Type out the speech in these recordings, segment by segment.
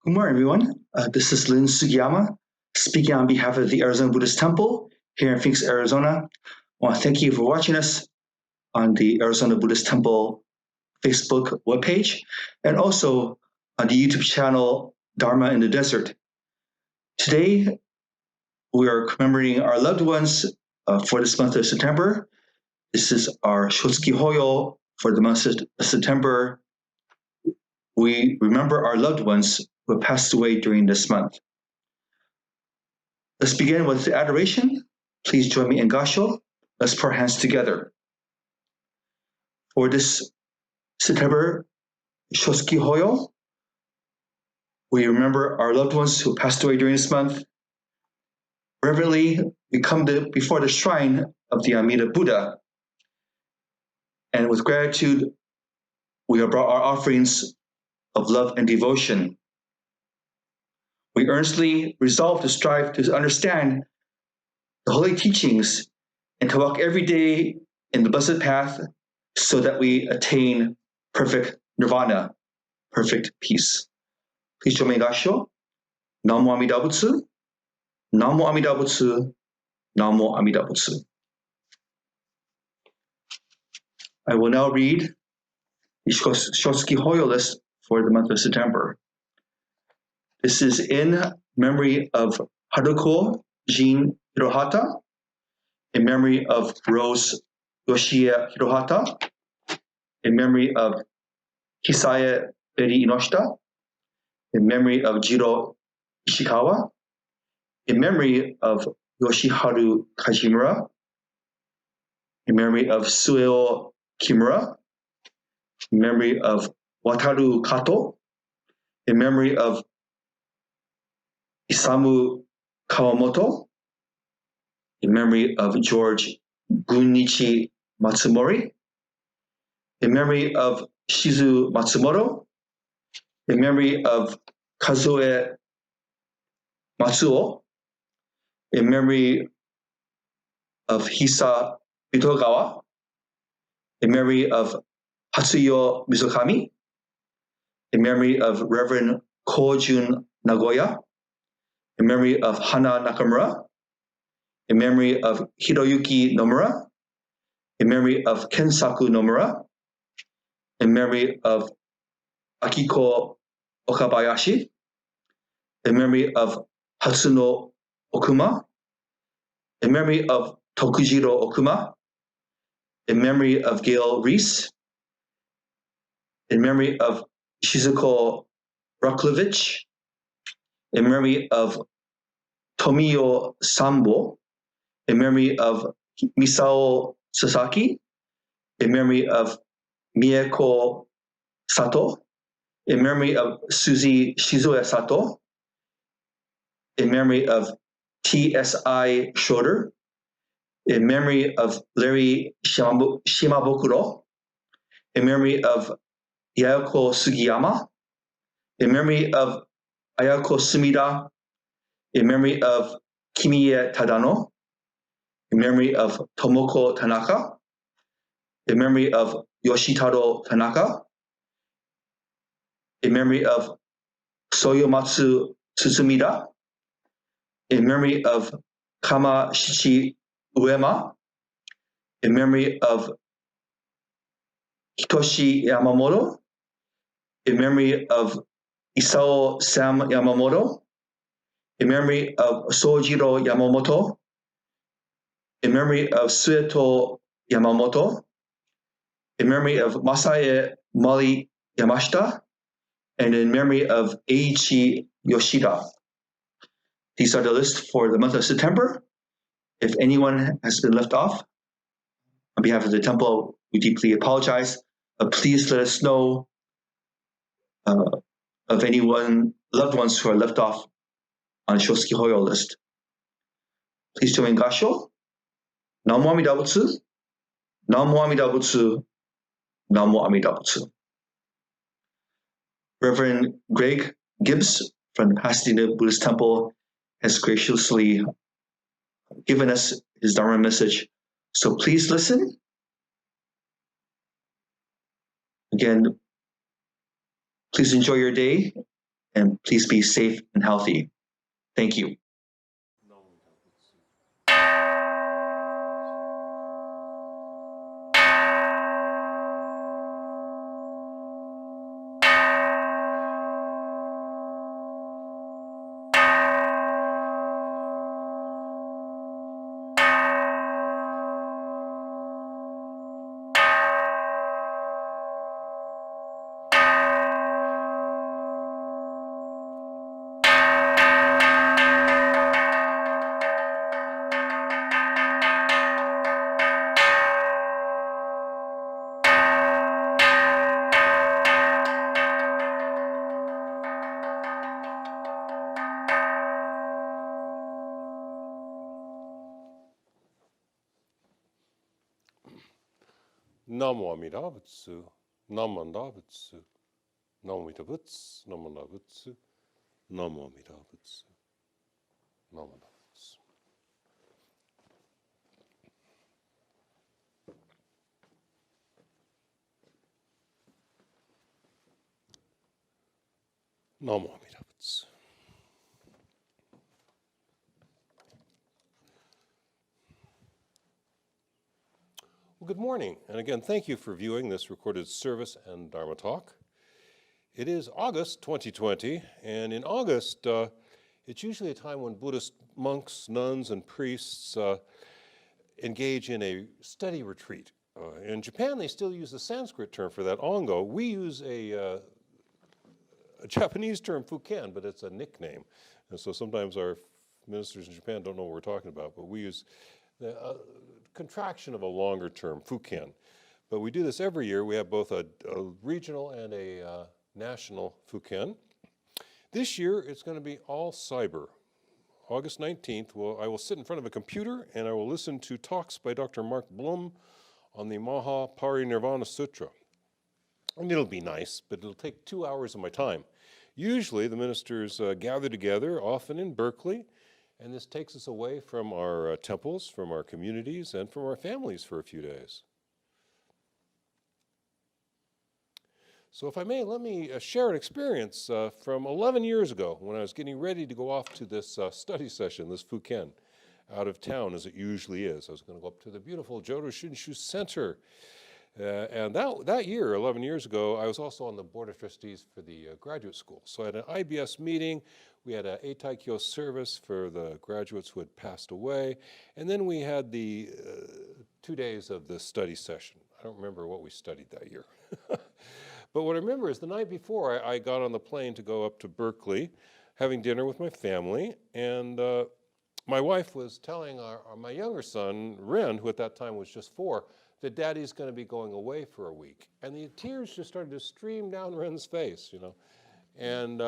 Good morning, everyone. This is Lynn Sugiyama speaking on behalf of the Arizona Buddhist Temple here in Phoenix, Arizona. I want to thank you for watching us on the Arizona Buddhist Temple Facebook webpage and also on the YouTube channel Dharma in the Desert. Today, we are commemorating our loved ones for this month of September. This is our Shotsuki Hoyo for the month of September. We remember our loved ones who passed away during this month. Let's begin with the adoration. Please join me in Gasho. Let's put our hands together. For this September Shotsuki Hoyo, we remember our loved ones who passed away during this month. Reverently, we come before the shrine of the Amida Buddha. And with gratitude, we have brought our offerings of love and devotion. We earnestly resolve to strive to understand the holy teachings and to walk every day in the blessed path so that we attain perfect nirvana, perfect peace. Please join me in Gasho. Namo Amida Butsu, Namo Amida Butsu, Namo Amida Butsu. I will now read the Shotsuki Hoyo list for the month of September. This is in memory of Haruko Jin Hirohata, in memory of Rose Yoshie Hirohata, in memory of Hisae Eri Inoshita, in memory of Jiro Ishikawa, in memory of Yoshiharu Kajimura, in memory of Sueo Kimura, in memory of Wataru Kato, in memory of Isamu Kawamoto, in memory of George Gunichi Matsumori, in memory of Shizu Matsumoto, in memory of Kazue Matsuo, in memory of Hisa Itogawa, in memory of Hatsuyo Mizukami, in memory of Reverend Kojun Nagoya, in memory of Hana Nakamura, in memory of Hiroyuki Nomura, in memory of Kensaku Nomura, in memory of Akiko Okabayashi, in memory of Hatsuno Okuma, in memory of Tokujiro Okuma, in memory of Gail Reese, in memory of Shizuko Ruklovich, in memory of Tomio Sambo, in memory of Misao Sasaki, in memory of Mieko Sato, in memory of Suzy Shizue Sato, in memory of T.S.I. Schroeder, in memory of Larry Shimabukuro, in memory of Yayako Sugiyama, in memory of Ayako Sumida, in memory of Kimiye Tadano, in memory of Tomoko Tanaka, in memory of Yoshitaro Tanaka, in memory of Soyomatsu Tsutsumida, in memory of Kama Shichi Uema, in memory of Hitoshi Yamamoto, in memory of Isao Sam Yamamoto, in memory of Sojiro Yamamoto, in memory of Sueto Yamamoto, in memory of Masae Mali Yamashita, and in memory of Eiichi Yoshida. These are the lists for the month of September. If anyone has been left off, on behalf of the temple, we deeply apologize. Please let us know of anyone, loved ones who are left off on Shotsuki Hoyo list. Please join Gasho. Namo Amida Butsu, Namo Amida Butsu, Namo Amida Butsu. Reverend Greg Gibbs from the Pasadena Buddhist Temple has graciously given us his Dharma message. So please listen. Again, please enjoy your day and please be safe and healthy. Thank you. Namo Amida Butsu, Namanda Butsu, Namo Amida Butsu, Namanda Butsu, Namo Amida Butsu, Namanda Butsu. Namo Amida Butsu. Well, good morning, and again, thank you for viewing this recorded service and Dharma Talk. It is August 2020, and in August, it's usually a time when Buddhist monks, nuns, and priests engage in a study retreat. In Japan, they still use the Sanskrit term for that, ongo. We use a Japanese term, fuken, but it's a nickname. And so sometimes our ministers in Japan don't know what we're talking about, but we use the contraction of a longer term, fuken. But we do this every year. We have both a regional and a national fuken. This year, it's going to be all cyber. August 19th, I will sit in front of a computer and I will listen to talks by Dr. Mark Blum on the Mahaparinirvana Sutra. And it'll be nice, but it'll take 2 hours of my time. Usually the ministers gather together, often in Berkeley, and this takes us away from our temples, from our communities, and from our families for a few days. So if I may, let me share an experience from 11 years ago when I was getting ready to go off to this study session, this fuken, out of town as it usually is. I was going to go up to the beautiful Jodo Shinshu Center. And that year, 11 years ago, I was also on the board of trustees for the graduate school. So I had an IBS meeting, we had an Eitaikyo service for the graduates who had passed away, and then we had the 2 days of the study session. I don't remember what we studied that year. But what I remember is the night before, I got on the plane to go up to Berkeley, having dinner with my family, and my wife was telling my younger son, Ren, who at that time was just 4, that Daddy's going to be going away for a week. And the tears just started to stream down Ren's face, you know. And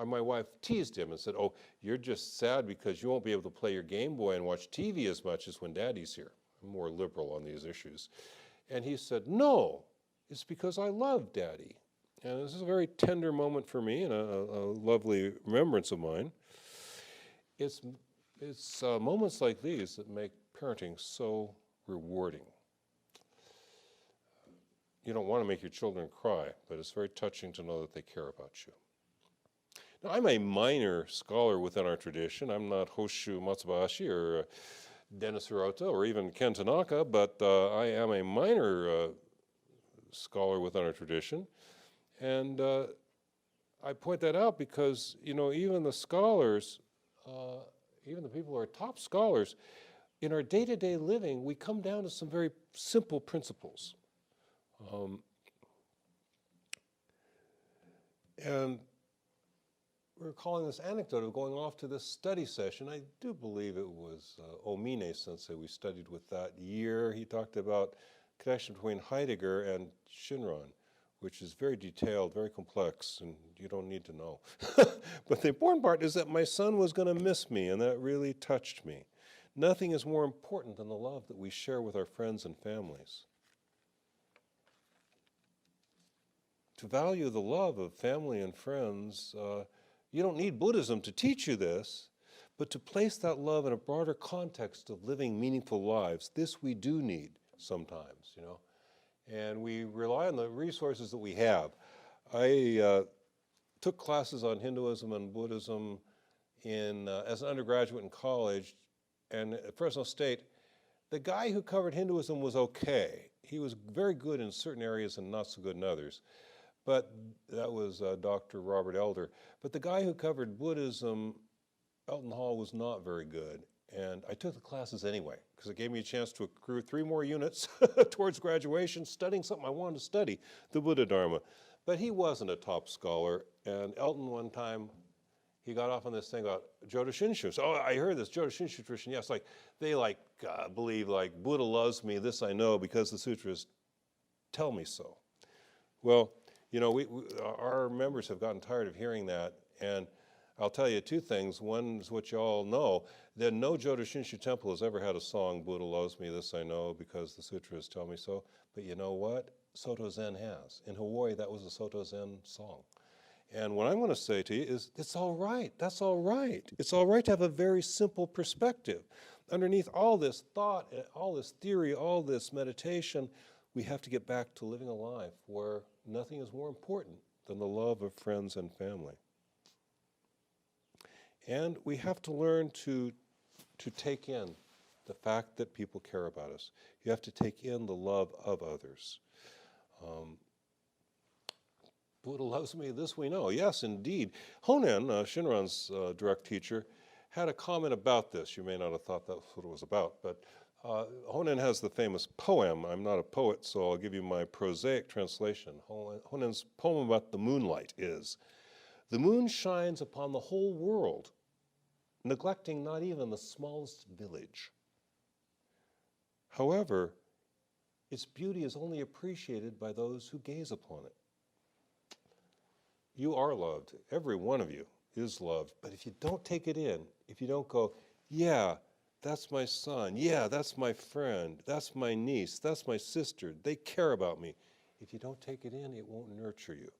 my wife teased him and said, "Oh, you're just sad because you won't be able to play your Game Boy and watch TV as much as when Daddy's here." I'm more liberal on these issues. And he said, "No, it's because I love Daddy." And this is a very tender moment for me and a lovely remembrance of mine. It's moments like these that make parenting so rewarding. You don't want to make your children cry, but it's very touching to know that they care about you. Now, I'm a minor scholar within our tradition. I'm not Hoshu Matsubashi or Dennis Hirota or even Ken Tanaka, but I am a minor scholar within our tradition. And I point that out because, you know, even the scholars, even the people who are top scholars, in our day-to-day living, we come down to some very simple principles. And we're calling this anecdote of going off to this study session. I do believe it was Omine Sensei we studied with that year. He talked about connection between Heidegger and Shinran, which is very detailed, very complex, and you don't need to know. But the important part is that my son was going to miss me, and that really touched me. Nothing is more important than the love that we share with our friends and families. To value the love of family and friends, you don't need Buddhism to teach you this, but to place that love in a broader context of living meaningful lives, this we do need sometimes, you know. And we rely on the resources that we have. I took classes on Hinduism and Buddhism as an undergraduate in college, and at Fresno State, the guy who covered Hinduism was okay. He was very good in certain areas and not so good in others. But that was Dr. Robert Elder. But the guy who covered Buddhism, Elton Hall, was not very good. And I took the classes anyway, because it gave me a chance to accrue 3 more units towards graduation, studying something I wanted to study, the Buddha Dharma. But he wasn't a top scholar. And Elton, one time, he got off on this thing about Jodo Shinshu. So, I heard this Jodo Shinshu tradition. Yes, they believe Buddha loves me, this I know, because the sutras tell me so. Well, our members have gotten tired of hearing that, and I'll tell you 2 things. One is what you all know, that no Jodo Shinshu temple has ever had a song, Buddha loves me, this I know, because the sutras tell me so. But you know what? Soto Zen has. In Hawaii, that was a Soto Zen song. And what I'm going to say to you is, it's all right. That's all right. It's all right to have a very simple perspective. Underneath all this thought, all this theory, all this meditation, we have to get back to living a life where nothing is more important than the love of friends and family. And we have to learn to take in the fact that people care about us. You have to take in the love of others. Buddha loves me, this we know. Yes, indeed. Honen, Shinran's direct teacher, had a comment about this. You may not have thought that's what it was about, but Honen has the famous poem. I'm not a poet, so I'll give you my prosaic translation. Honen's poem about the moonlight is, "The moon shines upon the whole world, neglecting not even the smallest village. However, its beauty is only appreciated by those who gaze upon it." You are loved. Every one of you is loved. But if you don't take it in, if you don't go, yeah, that's my son, yeah, that's my friend, that's my niece, that's my sister, they care about me. If you don't take it in, it won't nurture you.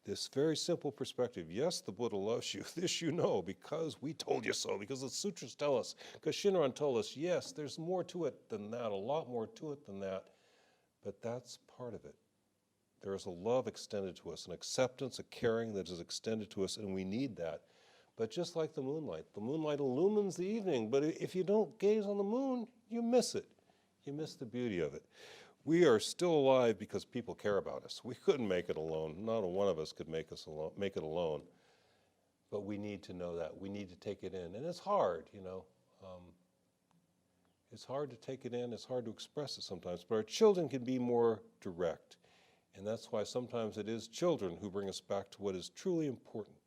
This very simple perspective, yes, the Buddha loves you. This you know because we told you so, because the sutras tell us, because Shinran told us, yes, there's more to it than that, a lot more to it than that. But that's part of it. There is a love extended to us, an acceptance, a caring that is extended to us, and we need that. But just like the moonlight illumines the evening, but if you don't gaze on the moon, you miss it. You miss the beauty of it. We are still alive because people care about us. We couldn't make it alone. Not a one of us could make it alone. But we need to know that. We need to take it in. And it's hard, It's hard to take it in. It's hard to express it sometimes. But our children can be more direct. And that's why sometimes it is children who bring us back to what is truly important.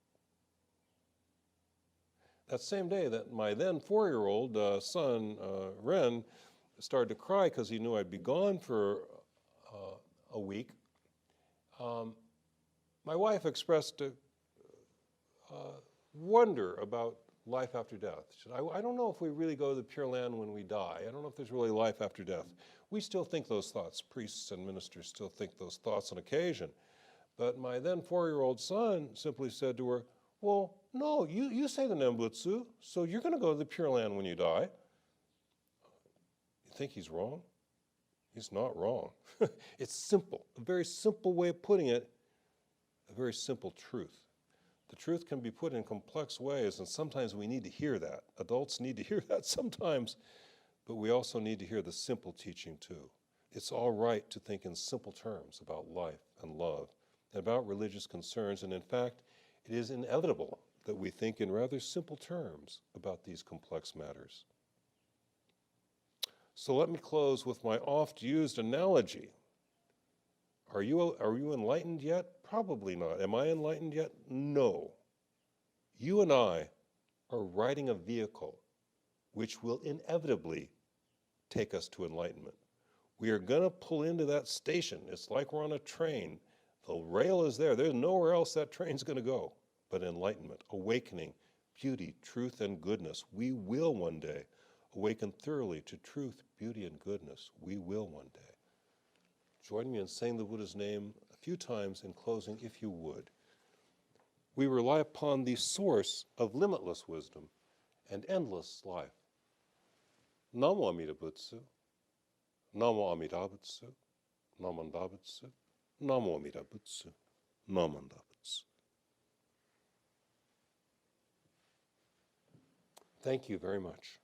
That same day that my then 4-year-old son, Ren, started to cry because he knew I'd be gone for a week, my wife expressed a wonder about life after death. She said, I don't know if we really go to the Pure Land when we die. I don't know if there's really life after death. We still think those thoughts. Priests and ministers still think those thoughts on occasion. But my then 4-year-old son simply said to her, well, no, you say the Nembutsu, so you're going to go to the Pure Land when you die. You think he's wrong? He's not wrong. It's simple, a very simple way of putting it, a very simple truth. The truth can be put in complex ways, and sometimes we need to hear that. Adults need to hear that sometimes, but we also need to hear the simple teaching too. It's all right to think in simple terms about life and love, and about religious concerns, and in fact, it is inevitable that we think in rather simple terms about these complex matters. So let me close with my oft-used analogy. Are you enlightened yet? Probably not. Am I enlightened yet? No. You and I are riding a vehicle which will inevitably take us to enlightenment. We are going to pull into that station. It's like we're on a train. The rail is there. There's nowhere else that train's going to go but enlightenment, awakening, beauty, truth, and goodness. We will one day awaken thoroughly to truth, beauty, and goodness. We will one day. Join me in saying the Buddha's name a few times in closing, if you would. We rely upon the source of limitless wisdom and endless life. Namo Amida Butsu, Namo Amida Butsu, Namo Amida Butsu, Namo Amida Butsu, Namandapats. Thank you very much.